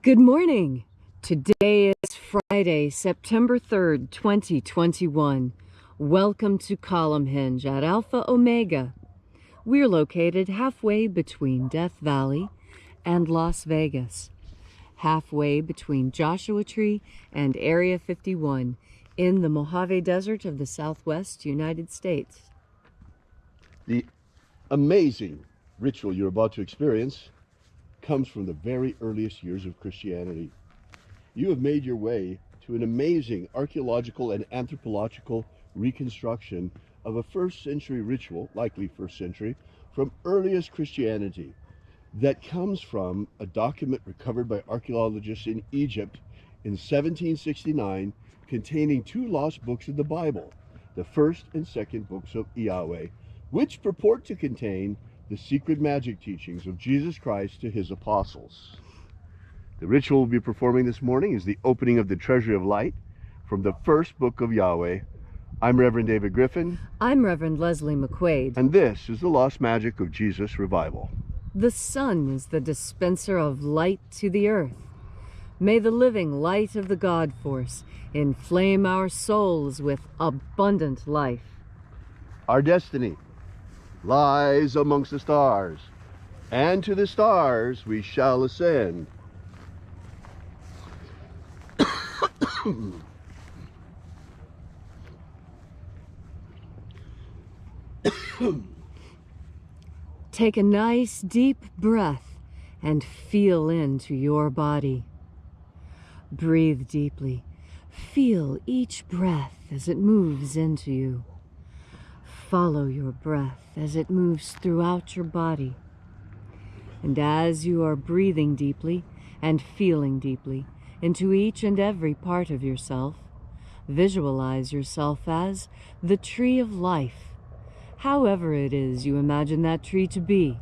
Good morning. Today is Friday, September 3rd, 2021. Welcome to Column Hinge at Alpha Omega. We're located halfway between Death Valley and Las Vegas, halfway between Joshua Tree and Area 51 in the Mojave Desert of the Southwest United States. The amazing ritual you're about to experience comes from the very earliest years of Christianity. You have made your way to an amazing archaeological and anthropological reconstruction of a first century ritual, likely first century, from earliest Christianity that comes from a document recovered by archaeologists in Egypt in 1769 containing two lost books of the Bible, the first and second books of Yahweh, which purport to contain the secret magic teachings of Jesus Christ to his apostles. The ritual we'll be performing this morning is the opening of the Treasury of Light from the first book of Yahweh. I'm Reverend David Griffin. I'm Reverend Leslie McQuade. And this is the Lost Magic of Jesus Revival. The sun is the dispenser of light to the earth. May the living light of the God Force inflame our souls with abundant life. Our destiny lies amongst the stars, and to the stars we shall ascend. Take a nice deep breath and feel into your body. Breathe deeply. Feel each breath as it moves into you. Follow your breath as it moves throughout your body. And as you are breathing deeply and feeling deeply into each and every part of yourself, visualize yourself as the tree of life, however it is you imagine that tree to be,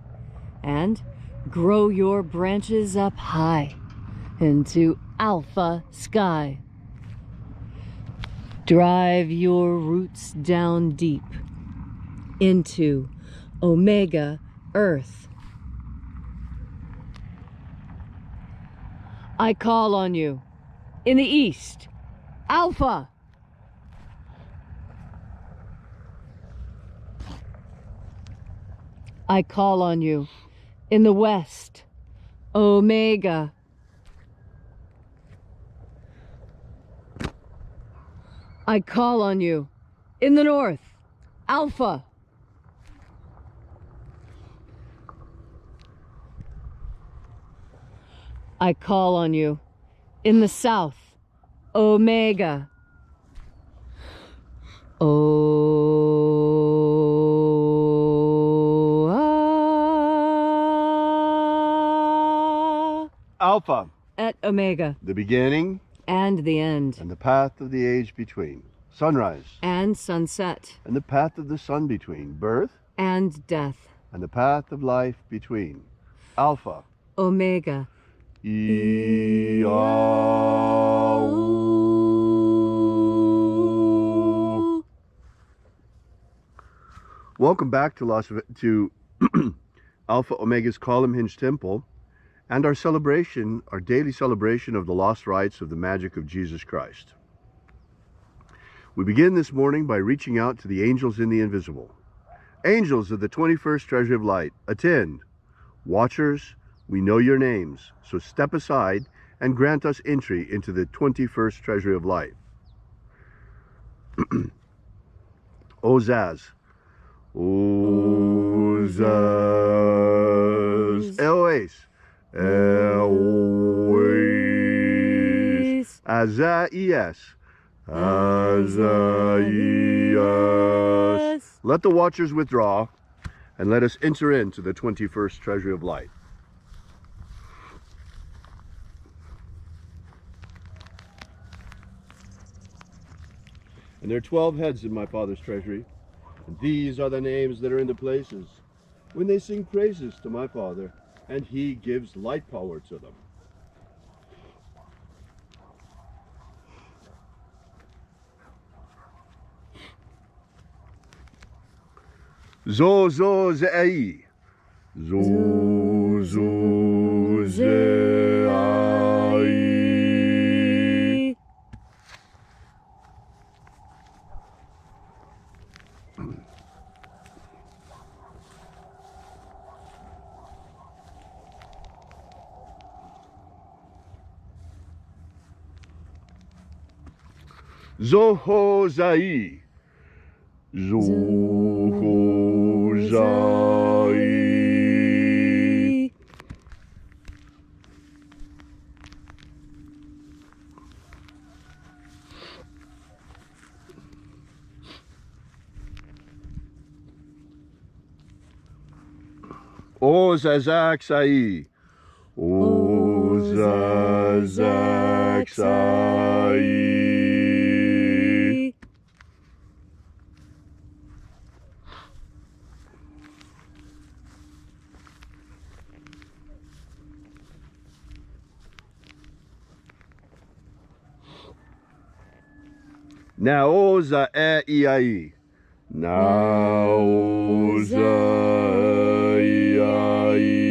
and grow your branches up high into alpha sky. Drive your roots down deep into Omega Earth. I call on you in the east, Alpha. I call on you in the west, Omega. I call on you in the north, Alpha. I call on you in the south, Omega. Alpha, at Omega, the beginning and the end, and the path of the age between, sunrise and sunset, and the path of the sun between, birth and death, and the path of life between, Alpha, Omega. Welcome back to Alpha Omega's Column Hinge Temple and our daily celebration of the lost rites of the magic of Jesus Christ. We begin this morning by reaching out to the angels in the invisible. Angels of the 21st Treasury of Light, attend. Watchers, we know your names, so step aside and grant us entry into the 21st Treasury of Light. Ozaz. Ozaz. Eloise. Eloise. Azaias. Azaias. Let the watchers withdraw and let us enter into the 21st Treasury of Light. And there are 12 heads in my Father's treasury, and these are the names that are in the places when they sing praises to my Father, and he gives light power to them. Zo zo ze'i. Zo zo ze'i. Zohozai. Zohozai. Ozazaksai. Ozazaksai. Naoza e iai. Naoza iai.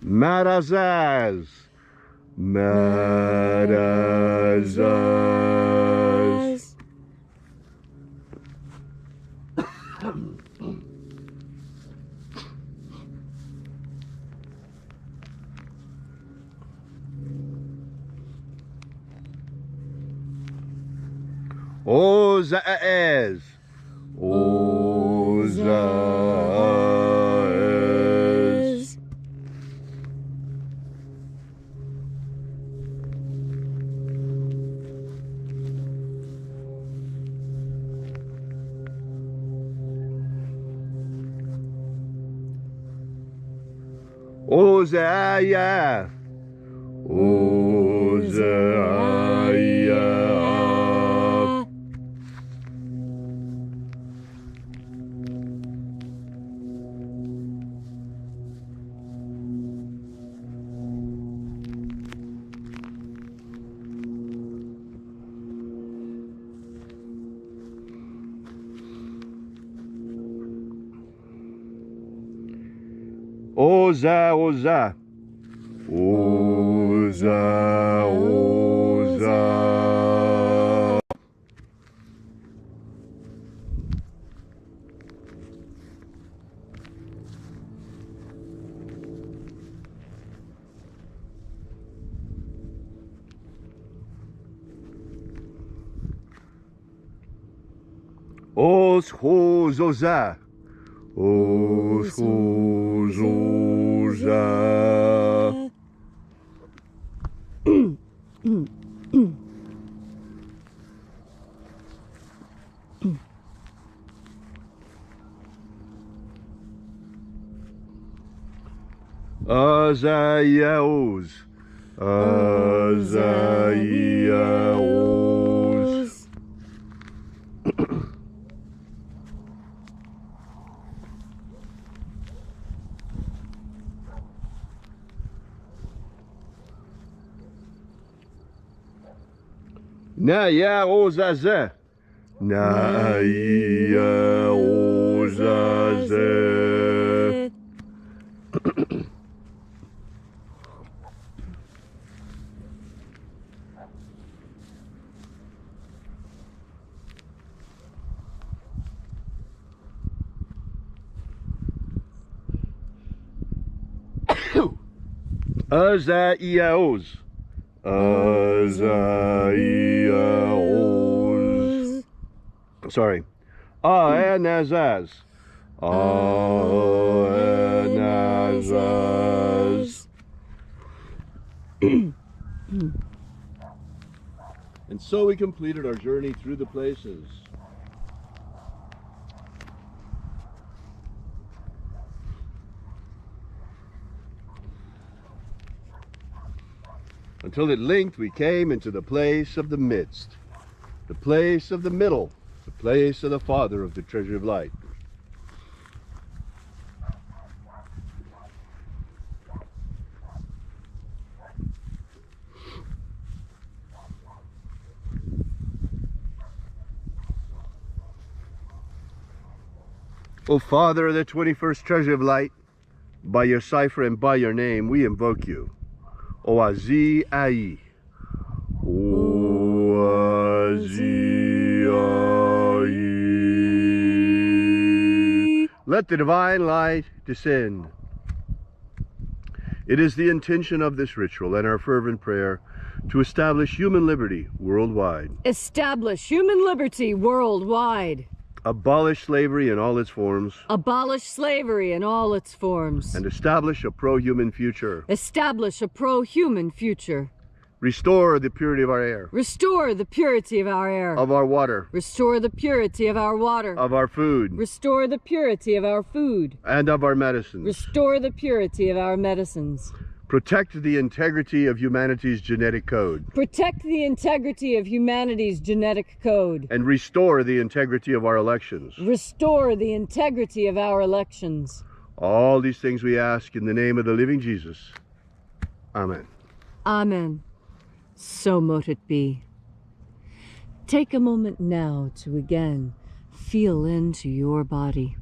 Marazaz. Marazaz. Ozaez. Ozaez. Ozaia. Ozaia. Oza, oza. Oza, oza. Os, hos, oza. Os, hos, oza. Azaiaos. Azaiaos. Naya ozaze. Naya ozaze. Azaiaos. Azaiaos. Sorry. Anazaz. Anazaz. And so we completed our journey through the places. Until at length we came into the place of the midst, the place of the middle, the place of the Father of the Treasury of Light. O Father of the 21st Treasury of Light, by your cipher and by your name we invoke you. O Azi Ai. O Let the divine light descend. It is the intention of this ritual and our fervent prayer to establish human liberty worldwide. Establish human liberty worldwide. Abolish slavery in all its forms. Abolish slavery in all its forms. And establish a pro-human future. Establish a pro-human future. Restore the purity of our air. Restore the purity of our air. Of our water. Restore the purity of our water. Of our food. Restore the purity of our food. And of our medicines. Restore the purity of our medicines. Protect the integrity of humanity's genetic code. Protect the integrity of humanity's genetic code. And restore the integrity of our elections. Restore the integrity of our elections. All these things we ask in the name of the living Jesus. Amen. Amen. So mote it be. Take a moment now to again feel into your body.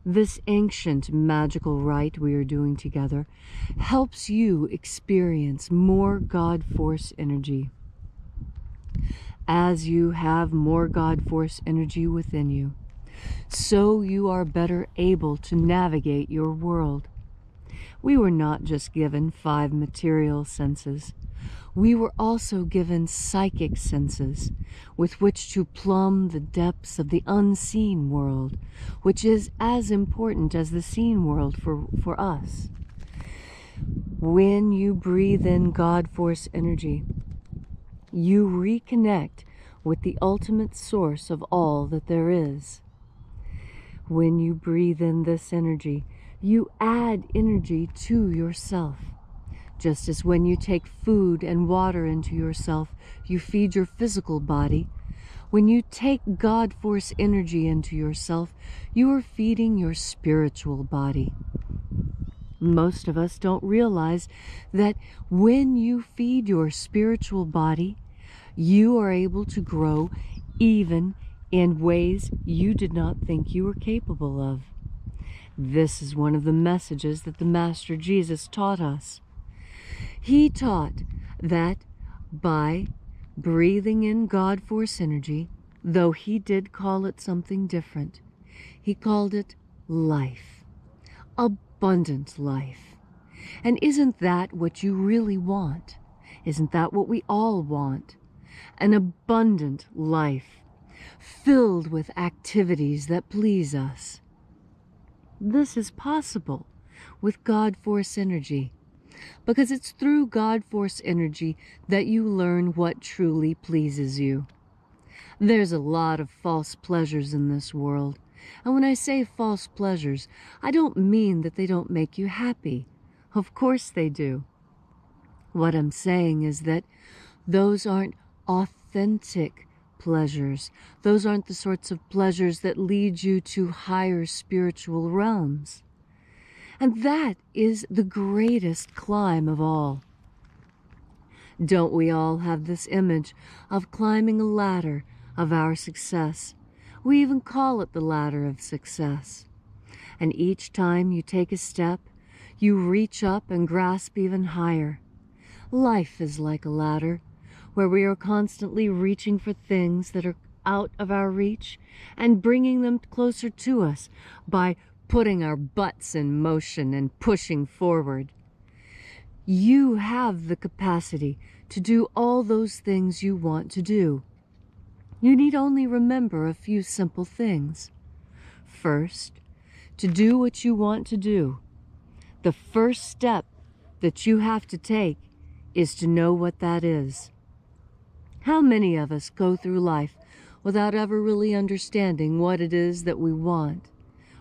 This ancient magical rite we are doing together helps you experience more God Force energy. As you have more God Force energy within you, so you are better able to navigate your world. We were not just given 5 material senses. We were also given psychic senses with which to plumb the depths of the unseen world, which is as important as the seen world for us. When you breathe in God Force energy, you reconnect with the ultimate source of all that there is. When you breathe in this energy, you add energy to yourself. Just as when you take food and water into yourself, you feed your physical body. When you take God Force energy into yourself, you are feeding your spiritual body. Most of us don't realize that when you feed your spiritual body, you are able to grow even in ways you did not think you were capable of. This is one of the messages that the Master Jesus taught us. He taught that by breathing in God Force energy, though he did call it something different, he called it life, abundant life. And isn't that what you really want? Isn't that what we all want? An abundant life, filled with activities that please us. This is possible with God Force energy, because it's through God Force energy that you learn what truly pleases you. There's a lot of false pleasures in this world, and when I say false pleasures, I don't mean that they don't make you happy. Of course they do. What I'm saying is that those aren't authentic pleasures. Those aren't the sorts of pleasures that lead you to higher spiritual realms. And that is the greatest climb of all. Don't we all have this image of climbing a ladder of our success? We even call it the ladder of success. And each time you take a step, you reach up and grasp even higher. Life is like a ladder, where we are constantly reaching for things that are out of our reach and bringing them closer to us by putting our butts in motion and pushing forward. You have the capacity to do all those things you want to do. You need only remember a few simple things. First, to do what you want to do, the first step that you have to take is to know what that is. How many of us go through life without ever really understanding what it is that we want,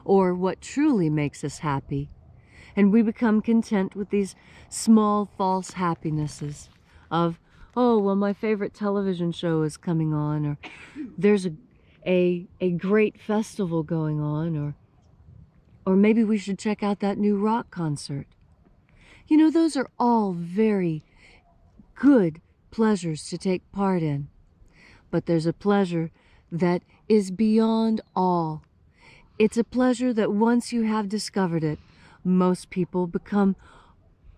or what truly makes us happy? And we become content with these small false happinesses of, oh, well, my favorite television show is coming on, or there's a great festival going on, or maybe we should check out that new rock concert. You know, those are all very good pleasures to take part in. But there's a pleasure that is beyond all. It's a pleasure that once you have discovered it, most people become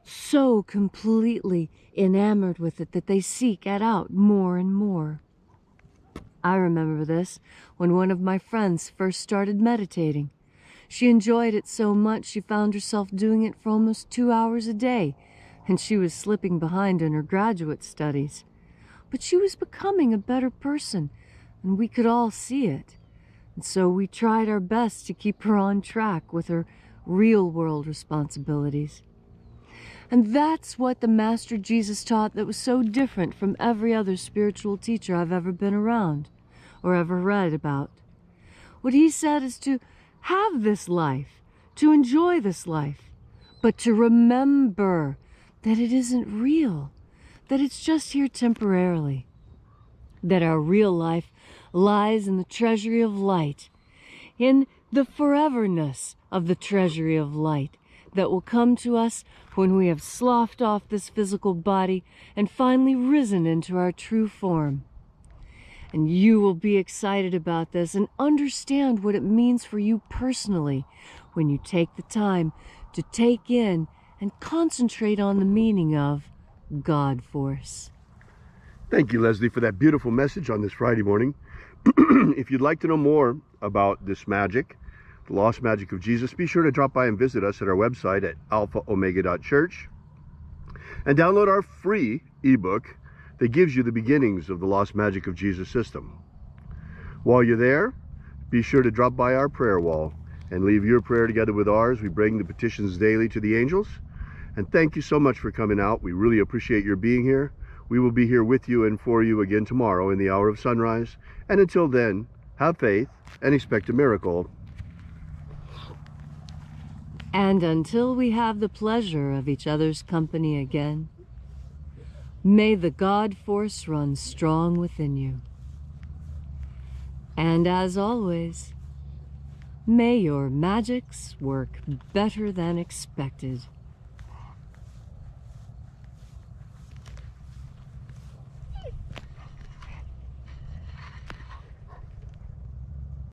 so completely enamored with it that they seek it out more and more. I remember this when one of my friends first started meditating. She enjoyed it so much she found herself doing it for almost 2 hours a day, and she was slipping behind in her graduate studies. But she was becoming a better person, and we could all see it. And so we tried our best to keep her on track with her real-world responsibilities. And that's what the Master Jesus taught that was so different from every other spiritual teacher I've ever been around or ever read about. What he said is to have this life, to enjoy this life, but to remember that it isn't real, that it's just here temporarily, that our real life lies in the Treasury of Light, in the foreverness of the Treasury of Light that will come to us when we have sloughed off this physical body and finally risen into our true form. And you will be excited about this and understand what it means for you personally when you take the time to take in and concentrate on the meaning of God Force. Thank you, Leslie, for that beautiful message on this Friday morning. If you'd like to know more about this magic, the lost magic of Jesus, be sure to drop by and visit us at our website at alphaomega.church and download our free ebook that gives you the beginnings of the lost magic of Jesus system. While you're there, be sure to drop by our prayer wall and leave your prayer together with ours. We bring the petitions daily to the angels. And thank you so much for coming out. We really appreciate your being here. We will be here with you and for you again tomorrow in the hour of sunrise. And until then, have faith and expect a miracle. And until we have the pleasure of each other's company again, may the God Force run strong within you. And as always, may your magics work better than expected.